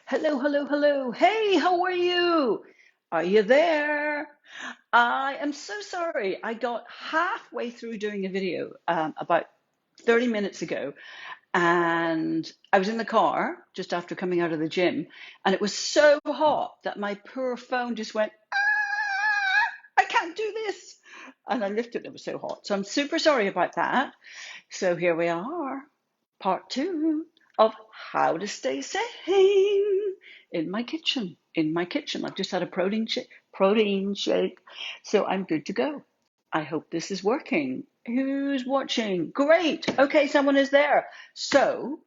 Hello, hello, hello. Hey, how are you? Are you there? I am so sorry. I got halfway through doing a video about 30 minutes ago, and I was in the car just after coming out of the gym, and it was so hot that my poor phone just went, I can't do this. And I lifted it, it was so hot. So I'm super sorry about that. So here we are, part two of how to stay sane in my kitchen. In my kitchen, I've just had a protein shake, so I'm good to go. I hope this is working. Who's watching? Great. Okay, someone is there. So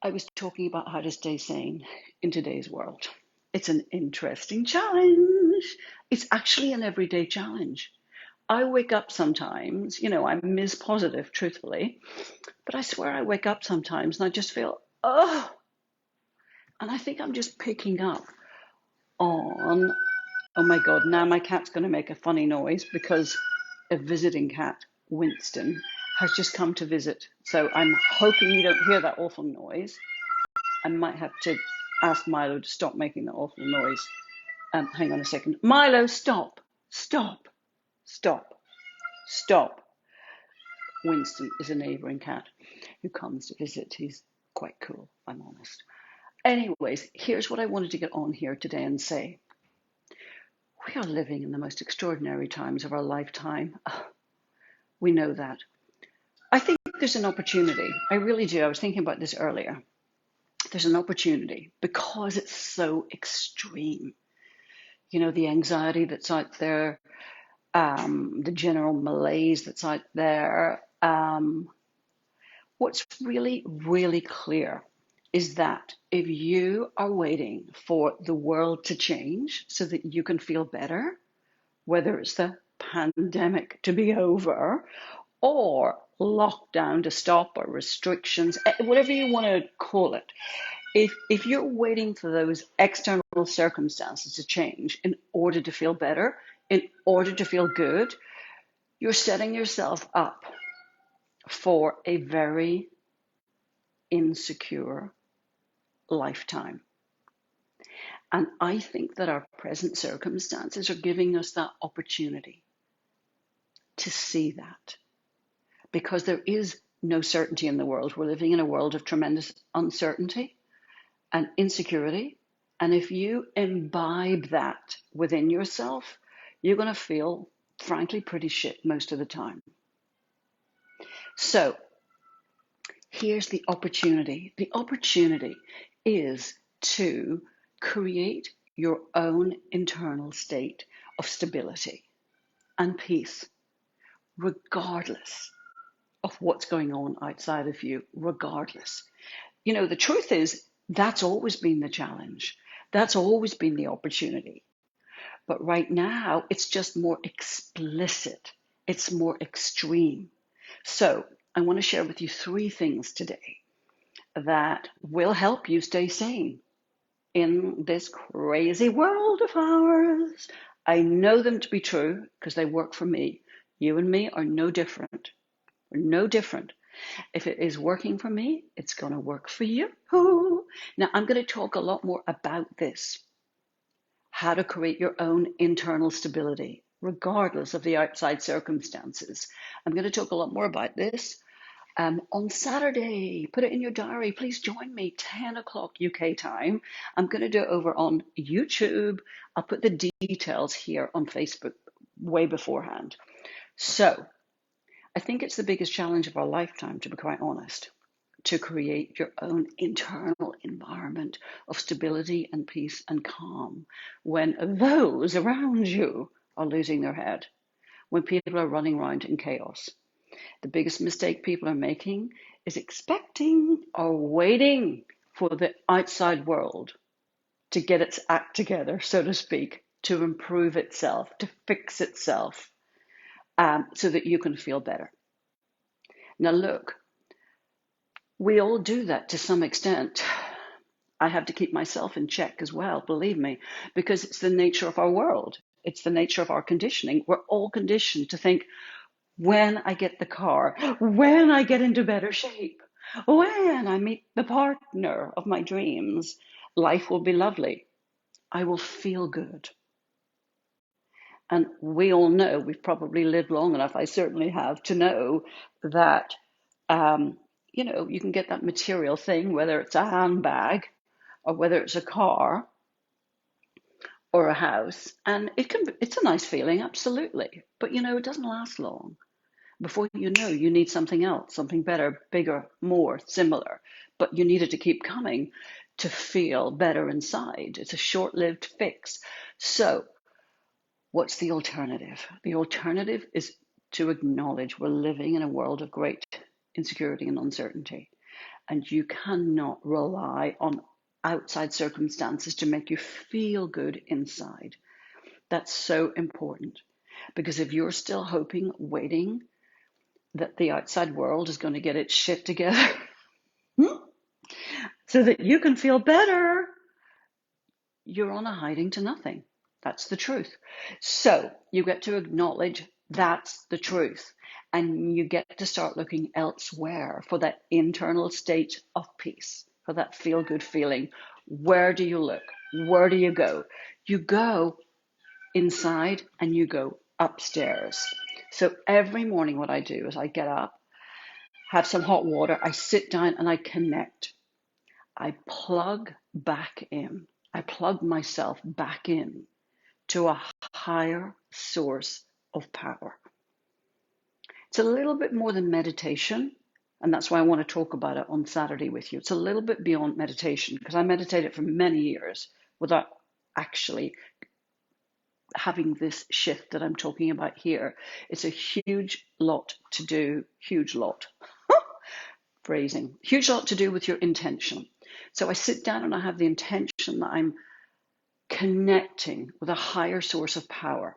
I was talking about how to stay sane in today's world. It's an interesting challenge. It's actually an everyday challenge. I wake up sometimes, I'm Ms. Positive, truthfully, but I swear I wake up sometimes and I just feel, oh, and I think I'm just picking up on, oh my God, now my cat's going to make a funny noise because a visiting cat, Winston, has just come to visit. So I'm hoping you don't hear that awful noise. I might have to ask Milo to stop making that awful noise. Hang on a second. Milo, stop, stop, stop, stop. Winston is a neighbouring cat who comes to visit. He's quite cool, if I'm honest. Anyways, here's what I wanted to get on here today and say. We are living in the most extraordinary times of our lifetime. We know that. I think there's an opportunity. I really do. I was thinking about this earlier. There's an opportunity because it's so extreme. The anxiety that's out there, the general malaise that's out there. What's really, really clear is that if you are waiting for the world to change so that you can feel better, whether it's the pandemic to be over or lockdown to stop or restrictions, whatever you want to call it, if you're waiting for those external circumstances to change in order to feel better, in order to feel good, you're setting yourself up for a very insecure lifetime. And I think that our present circumstances are giving us that opportunity to see that because there is no certainty in the world. We're living in a world of tremendous uncertainty and insecurity. And if you imbibe that within yourself, you're going to feel, frankly, pretty shit most of the time. So here's the opportunity. The opportunity is to create your own internal state of stability and peace, regardless of what's going on outside of you, regardless. The truth is, that's always been the challenge. That's always been the opportunity. But right now, it's just more explicit. It's more extreme. So I want to share with you 3 things today that will help you stay sane in this crazy world of ours. I know them to be true because they work for me. You and me are no different. We're no different. If it is working for me, it's going to work for you. Now, I'm going to talk a lot more about this, how to create your own internal stability, regardless of the outside circumstances. I'm going to talk a lot more about this on Saturday. Put it in your diary. Please join me, 10 o'clock UK time. I'm going to do it over on YouTube. I'll put the details here on Facebook way beforehand. So I think it's the biggest challenge of our lifetime, to be quite honest, to create your own internal environment of stability and peace and calm when those around you are losing their head, when people are running around in chaos. The biggest mistake people are making is expecting or waiting for the outside world to get its act together, so to speak, to improve itself, to fix itself, so that you can feel better. Now, look, we all do that to some extent. I have to keep myself in check as well, believe me, because it's the nature of our world. It's the nature of our conditioning. We're all conditioned to think, when I get the car, when I get into better shape, when I meet the partner of my dreams, life will be lovely. I will feel good. And we all know, we've probably lived long enough, I certainly have, to know that, um, you can get that material thing, whether it's a handbag or whether it's a car or a house, and it's a nice feeling, absolutely. But, it doesn't last long. Before you know, you need something else, something better, bigger, more similar. But you need it to keep coming to feel better inside. It's a short-lived fix. So what's the alternative? The alternative is to acknowledge we're living in a world of great insecurity and uncertainty. And you cannot rely on outside circumstances to make you feel good inside. That's so important. Because if you're still hoping, waiting, that the outside world is going to get its shit together so that you can feel better, you're on a hiding to nothing. That's the truth. So you get to acknowledge that's the truth. And you get to start looking elsewhere for that internal state of peace, for that feel good feeling. Where do you look? Where do you go? You go inside and you go upstairs. So every morning, what I do is I get up, have some hot water, I sit down and I connect. I plug back in. I plug myself back in to a higher source of power. It's a little bit more than meditation, and that's why I want to talk about it on Saturday with you. It's a little bit beyond meditation because I meditated for many years without actually having this shift that I'm talking about here. It's a huge lot to do, huge lot. Phrasing, huge lot to do with your intention. So I sit down and I have the intention that I'm connecting with a higher source of power.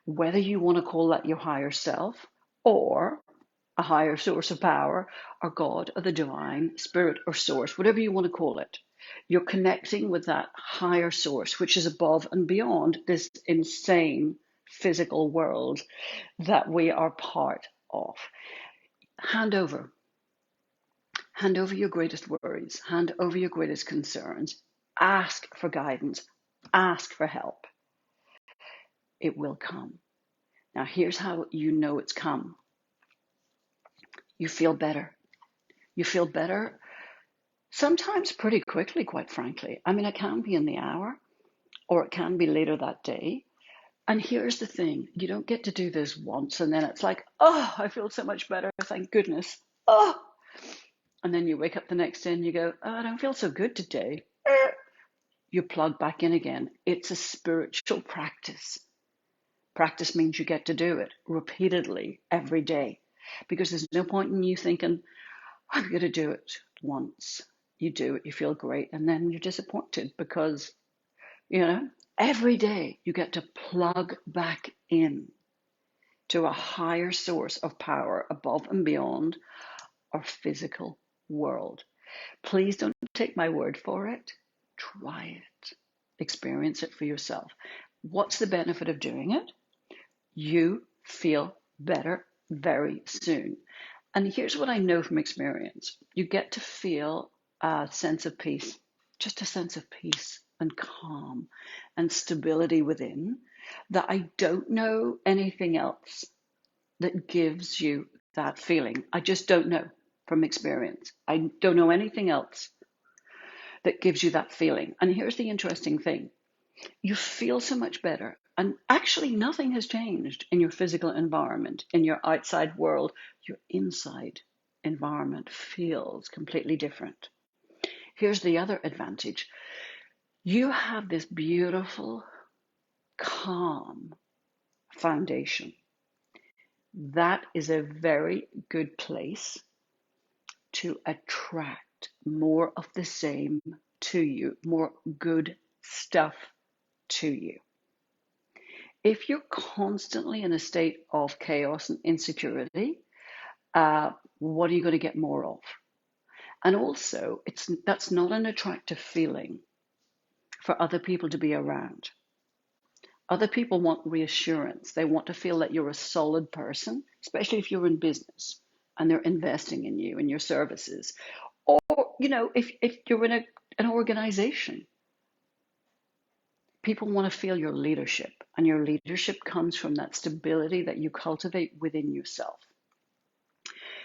Whether you want to call that your higher self or a higher source of power or God or the divine spirit or source, whatever you want to call it, you're connecting with that higher source, which is above and beyond this insane physical world that we are part of. Hand over your greatest worries, hand over your greatest concerns, ask for guidance, ask for help. It will come. Now, here's how you know it's come. You feel better. You feel better sometimes pretty quickly, quite frankly. I mean, it can be in the hour or it can be later that day. And here's the thing, you don't get to do this once and then it's like, oh, I feel so much better, thank goodness. Oh, and then you wake up the next day and you go, oh, I don't feel so good today. You plug back in again. It's a spiritual practice. Practice means you get to do it repeatedly every day because there's no point in you thinking, I'm going to do it once. You do it, you feel great, and then you're disappointed because, every day you get to plug back in to a higher source of power above and beyond our physical world. Please don't take my word for it. Try it. Experience it for yourself. What's the benefit of doing it? You feel better very soon. And here's what I know from experience. You get to feel a sense of peace, just a sense of peace and calm and stability within that I don't know anything else that gives you that feeling. I just don't know from experience. I don't know anything else that gives you that feeling. And here's the interesting thing. You feel so much better. And actually, nothing has changed in your physical environment, in your outside world. Your inside environment feels completely different. Here's the other advantage. You have this beautiful, calm foundation. That is a very good place to attract more of the same to you, more good stuff to you. If you're constantly in a state of chaos and insecurity, what are you going to get more of? And also, that's not an attractive feeling for other people to be around. Other people want reassurance. They want to feel that you're a solid person, especially if you're in business and they're investing in you and your services. Or, if you're in an organization. People want to feel your leadership, and your leadership comes from that stability that you cultivate within yourself.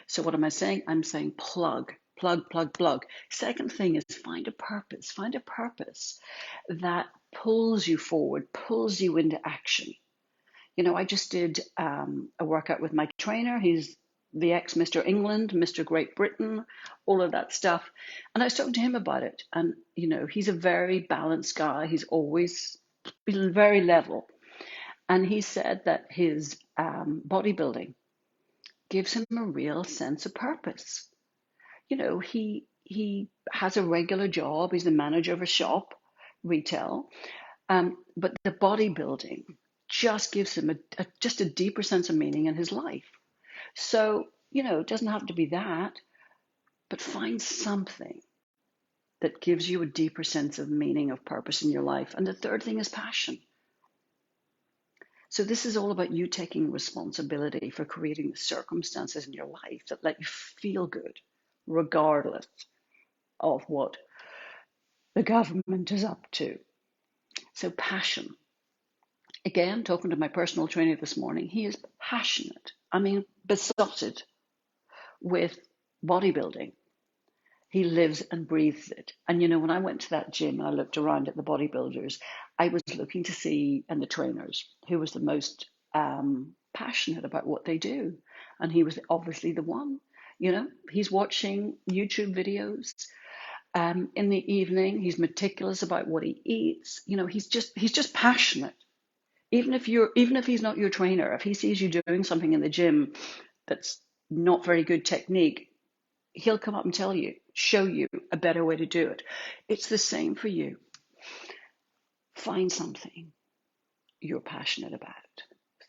So what am I saying? I'm saying plug, plug, plug, plug. Second thing is find a purpose. Find a purpose that pulls you forward, pulls you into action. You know, I just did a workout with my trainer. He's the ex-Mr. England, Mr. Great Britain, all of that stuff. And I was talking to him about it. And, you know, he's a very balanced guy. He's always been very level. And he said that his bodybuilding gives him a real sense of purpose. You know, he has a regular job. He's the manager of a shop, retail. But the bodybuilding just gives him just a deeper sense of meaning in his life. So, you know, it doesn't have to be that, but find something that gives you a deeper sense of meaning, of purpose in your life. And the third thing is passion. So this is all about you taking responsibility for creating the circumstances in your life that let you feel good, regardless of what the government is up to. So passion. Again, talking to my personal trainer this morning, he is passionate. I mean, besotted with bodybuilding. He lives and breathes it. And you know, when I went to that gym and I looked around at the bodybuilders, I was looking to see, and the trainers, who was the most passionate about what they do. And he was obviously the one. You know, he's watching YouTube videos in the evening. He's meticulous about what he eats. You know, he's just passionate. Even if he's not your trainer, if he sees you doing something in the gym that's not very good technique, he'll come up and tell you, show you a better way to do it. It's the same for you. Find something you're passionate about.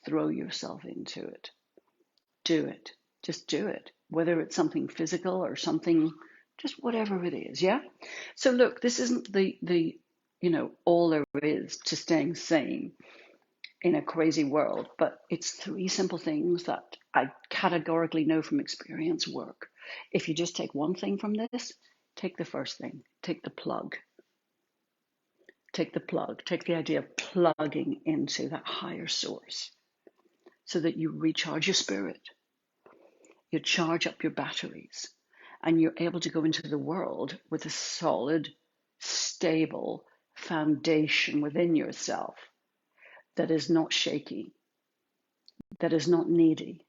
Throw yourself into it. Do it. Just do it. Whether it's something physical or something, just whatever it is, yeah? So look, this isn't the you know, all there is to staying sane in a crazy world, but it's 3 simple things that I categorically know from experience work. If you just take one thing from this, take the first thing, take the plug. Take the plug, take the idea of plugging into that higher source so that you recharge your spirit, you charge up your batteries, and you're able to go into the world with a solid, stable foundation within yourself that is not shaky, that is not needy,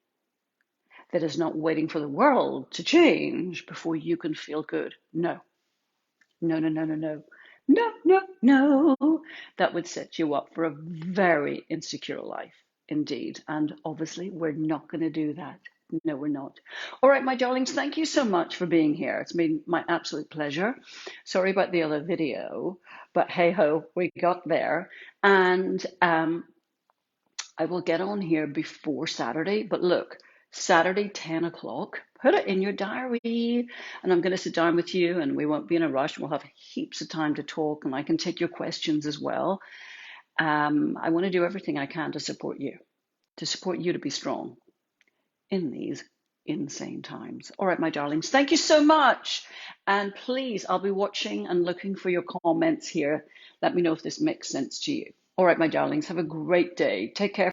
that is not waiting for the world to change before you can feel good. No, no, no, no, no, no. No, no, no. That would set you up for a very insecure life indeed. And obviously, we're not going to do that. No, we're not. All right, my darlings, thank you so much for being here. It's been my absolute pleasure. Sorry about the other video, but hey ho, we got there. And I will get on here before Saturday. But look, Saturday, 10 o'clock, put it in your diary. And I'm going to sit down with you and we won't be in a rush. We'll have heaps of time to talk and I can take your questions as well. I want to do everything I can to support you to be strong in these insane times. All right, my darlings, thank you so much. And please, I'll be watching and looking for your comments here. Let me know if this makes sense to you. All right, my darlings, have a great day. Take care.